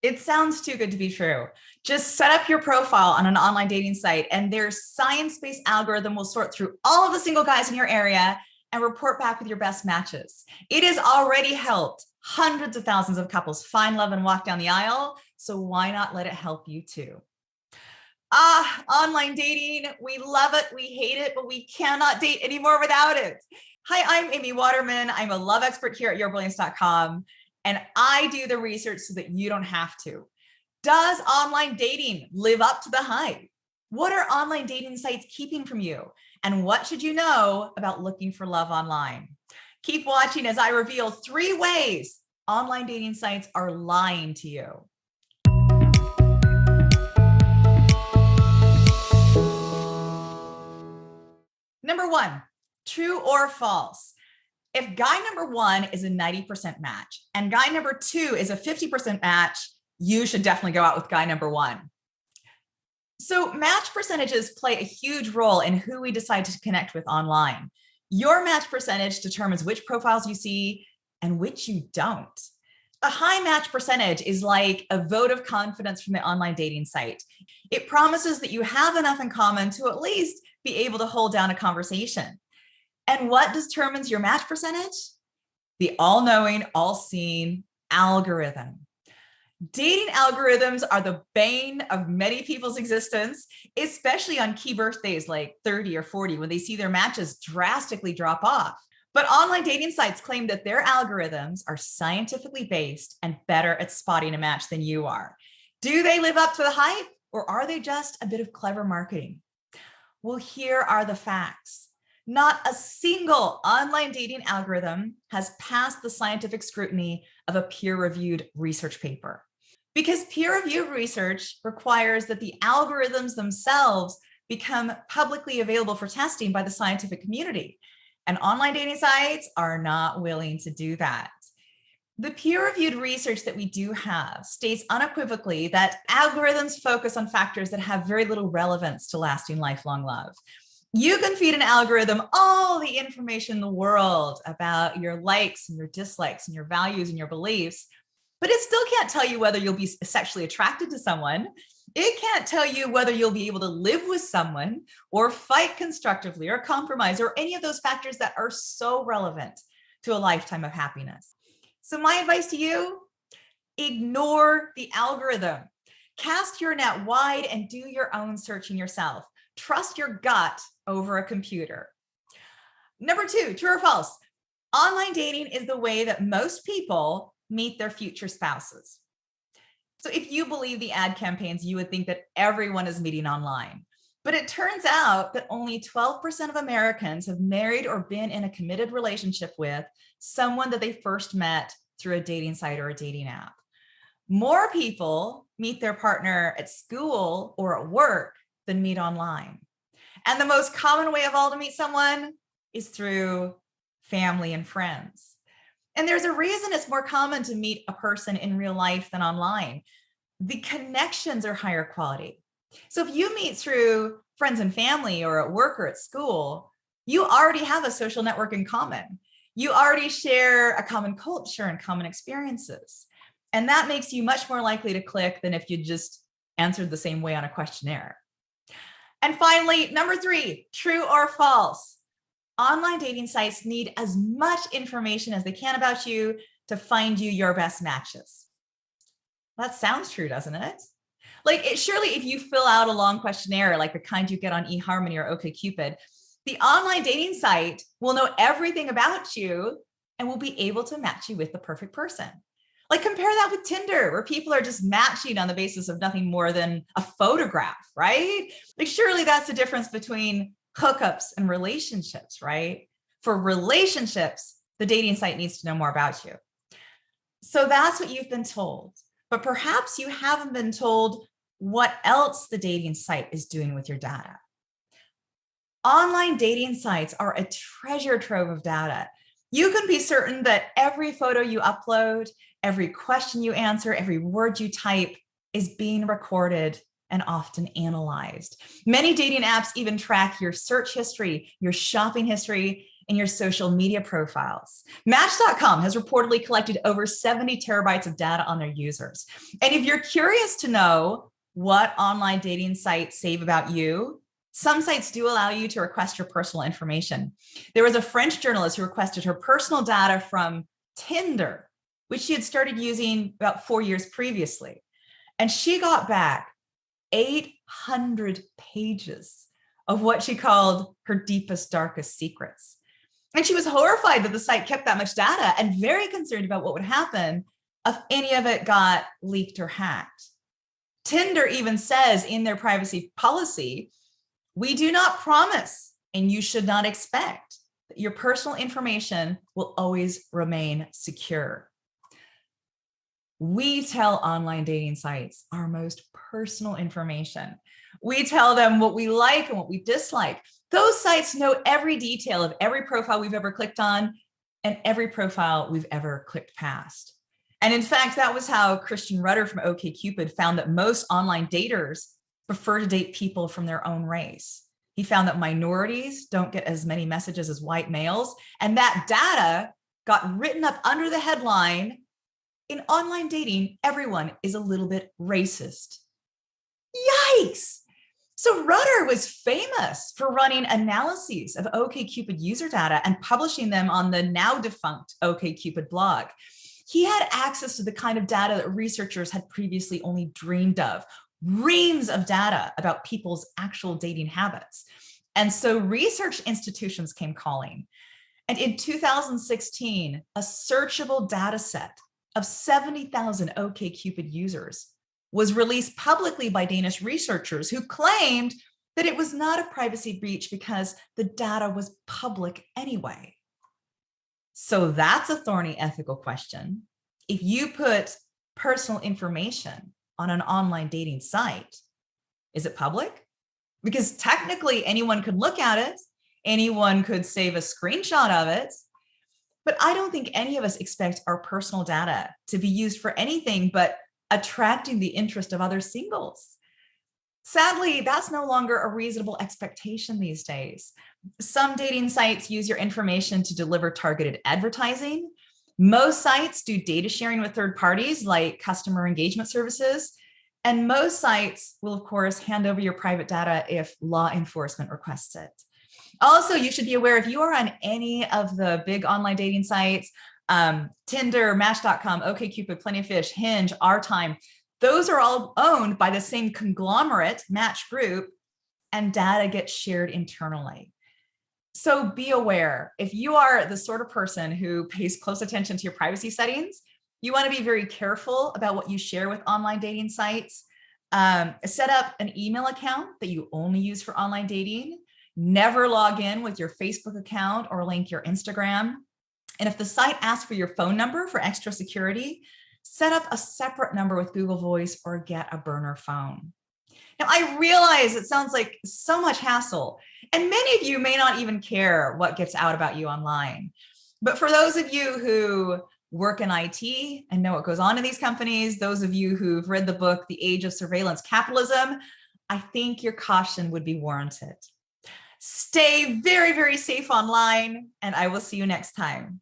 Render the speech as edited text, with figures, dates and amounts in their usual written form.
It sounds too good to be true. Just set up your profile on an online dating site, and their science-based algorithm will sort through all of the single guys in your area and report back with your best matches. It has already helped hundreds of thousands of couples find love and walk down the aisle, so why not let it help you too? Online dating, we love it, we hate it, but we cannot date anymore without it. Hi, I'm Amy Waterman. I'm a love expert here at yourbrilliance.com, and I do the research so that you don't have to. Does online dating live up to the hype? What are online dating sites keeping from you? And what should you know about looking for love online? Keep watching as I reveal 3 ways online dating sites are lying to you. Number 1, true or false? If guy number 1 is a 90% match and guy number 2 is a 50% match, you should definitely go out with guy number 1. So match percentages play a huge role in who we decide to connect with online. Your match percentage determines which profiles you see and which you don't. A high match percentage is like a vote of confidence from the online dating site. It promises that you have enough in common to at least be able to hold down a conversation. And what determines your match percentage? The all-knowing, all-seeing algorithm. Dating algorithms are the bane of many people's existence, especially on key birthdays like 30 or 40, when they see their matches drastically drop off. But online dating sites claim that their algorithms are scientifically based and better at spotting a match than you are. Do they live up to the hype, or are they just a bit of clever marketing? Well, here are the facts. Not a single online dating algorithm has passed the scientific scrutiny of a peer-reviewed research paper. Because peer-reviewed research requires that the algorithms themselves become publicly available for testing by the scientific community. And online dating sites are not willing to do that. The peer-reviewed research that we do have states unequivocally that algorithms focus on factors that have very little relevance to lasting lifelong love. You can feed an algorithm all the information in the world about your likes and your dislikes and your values and your beliefs, but it still can't tell you whether you'll be sexually attracted to someone. It can't tell you whether you'll be able to live with someone or fight constructively or compromise or any of those factors that are so relevant to a lifetime of happiness. So my advice to you, ignore the algorithm. Cast your net wide and do your own searching yourself. Trust your gut over a computer. Number 2, true or false? Online dating is the way that most people meet their future spouses. So if you believe the ad campaigns, you would think that everyone is meeting online. But it turns out that only 12% of Americans have married or been in a committed relationship with someone that they first met through a dating site or a dating app. More people meet their partner at school or at work than meet online. And the most common way of all to meet someone is through family and friends. And there's a reason it's more common to meet a person in real life than online. The connections are higher quality. So if you meet through friends and family or at work or at school, you already have a social network in common. You already share a common culture and common experiences. And that makes you much more likely to click than if you just answered the same way on a questionnaire. And finally, number 3, true or false? Online dating sites need as much information as they can about you to find you your best matches. That sounds true, doesn't it? Surely if you fill out a long questionnaire, like the kind you get on eHarmony or OkCupid, the online dating site will know everything about you and will be able to match you with the perfect person. Compare that with Tinder, where people are just matching on the basis of nothing more than a photograph, right? Surely that's the difference between hookups and relationships, right? For relationships, the dating site needs to know more about you. So that's what you've been told, but perhaps you haven't been told what else the dating site is doing with your data. Online dating sites are a treasure trove of data. You can be certain that every photo you upload, every question you answer, every word you type is being recorded and often analyzed. Many dating apps even track your search history, your shopping history, in your social media profiles. Match.com has reportedly collected over 70 terabytes of data on their users. And if you're curious to know what online dating sites save about you, some sites do allow you to request your personal information. There was a French journalist who requested her personal data from Tinder, which she had started using about 4 years previously. And she got back 800 pages of what she called her deepest, darkest secrets. And she was horrified that the site kept that much data and very concerned about what would happen if any of it got leaked or hacked. Tinder even says in their privacy policy, we do not promise, and you should not expect, that your personal information will always remain secure. We tell online dating sites our most personal information. We tell them what we like and what we dislike. Those sites know every detail of every profile we've ever clicked on and every profile we've ever clicked past. And in fact, that was how Christian Rudder from OkCupid found that most online daters prefer to date people from their own race. He found that minorities don't get as many messages as white males, and that data got written up under the headline, in online dating, everyone is a little bit racist. Yikes! So Rudder was famous for running analyses of OkCupid user data and publishing them on the now defunct OkCupid blog. He had access to the kind of data that researchers had previously only dreamed of, reams of data about people's actual dating habits. And so research institutions came calling. And in 2016, a searchable data set of 70,000 OkCupid users was released publicly by Danish researchers who claimed that it was not a privacy breach because the data was public anyway. So that's a thorny ethical question. If you put personal information on an online dating site, is it public? Because technically anyone could look at it, anyone could save a screenshot of it, but I don't think any of us expect our personal data to be used for anything but attracting the interest of other singles. Sadly, that's no longer a reasonable expectation these days. Some dating sites use your information to deliver targeted advertising. Most sites do data sharing with third parties like customer engagement services. And most sites will, of course, hand over your private data if law enforcement requests it. Also, you should be aware if you are on any of the big online dating sites, Tinder, Match.com, OkCupid, Plenty of Fish, Hinge, Our Time, those are all owned by the same conglomerate, Match Group, and data gets shared internally. So be aware, if you are the sort of person who pays close attention to your privacy settings, you want to be very careful about what you share with online dating sites. Set up an email account that you only use for online dating. Never log in with your Facebook account or link your Instagram. And if the site asks for your phone number for extra security, set up a separate number with Google Voice or get a burner phone. Now, I realize it sounds like so much hassle, and many of you may not even care what gets out about you online. But for those of you who work in IT and know what goes on in these companies, those of you who've read the book, The Age of Surveillance Capitalism, I think your caution would be warranted. Stay very, very safe online, and I will see you next time.